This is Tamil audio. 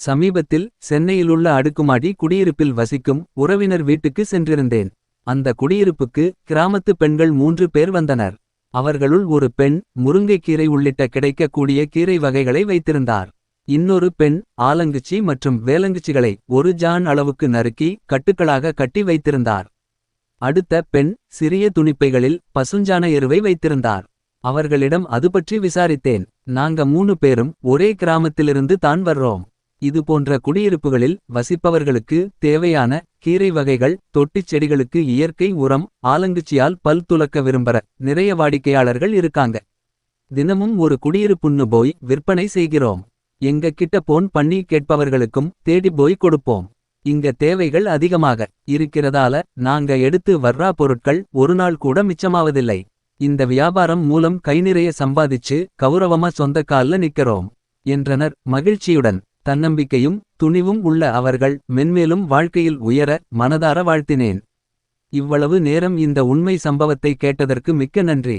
சமீபத்தில் சென்னையிலுள்ள அடுக்குமாடி குடியிருப்பில் வசிக்கும் உறவினர் வீட்டுக்கு சென்றிருந்தேன். அந்த குடியிருப்புக்கு கிராமத்து பெண்கள் 3 பேர் வந்தனர். அவர்களுள் ஒரு பெண் முருங்கைக்கீரை உள்ளிட்ட கிடைக்கக்கூடிய கீரை வகைகளை வைத்திருந்தார். இன்னொரு பெண் ஆலங்குச்சி மற்றும் வேலங்குச்சிகளை ஒரு ஜான் அளவுக்கு நறுக்கி கட்டுக்களாக கட்டி வைத்திருந்தார். அடுத்த பெண் சிறிய துணிப்பைகளில் பசுஞ்சாண எருவை வைத்திருந்தார். அவர்களிடம் அதுபற்றி விசாரித்தேன். நாங்க 3 பேரும் ஒரே கிராமத்திலிருந்து தான் வர்றோம். இது போன்ற குடியிருப்புகளில் வசிப்பவர்களுக்கு தேவையான கீரை வகைகள் தொட்டிச் செடிகளுக்கு இயற்கை உரம் ஆலங்குச்சியால் பல் துலக்க விரும்புற நிறைய வாடிக்கையாளர்கள் இருக்காங்க. தினமும் ஒரு குடியிருப்புன்னு போய் விற்பனை செய்கிறோம். எங்க கிட்ட போன் பண்ணி கேட்பவர்களுக்கும் தேடி போய் கொடுப்போம். இங்க தேவைகள் அதிகமாக இருக்கிறதால நாங்க எடுத்து வர்றா பொருட்கள் ஒரு நாள் கூட மிச்சமாவதில்லை. இந்த வியாபாரம் மூலம் கை நிறைய சம்பாதிச்சு கௌரவமா சொந்த கால்ல நிக்கிறோம் என்றனர் மகிழ்ச்சியுடன். தன்னம்பிக்கையும் துணிவும் உள்ள அவர்கள் மென்மேலும் வாழ்க்கையில் உயர மனதார வாழ்த்தினேன். இவ்வளவு நேரம் இந்த உண்மை சம்பவத்தை கேட்டதற்கு மிக்க நன்றி.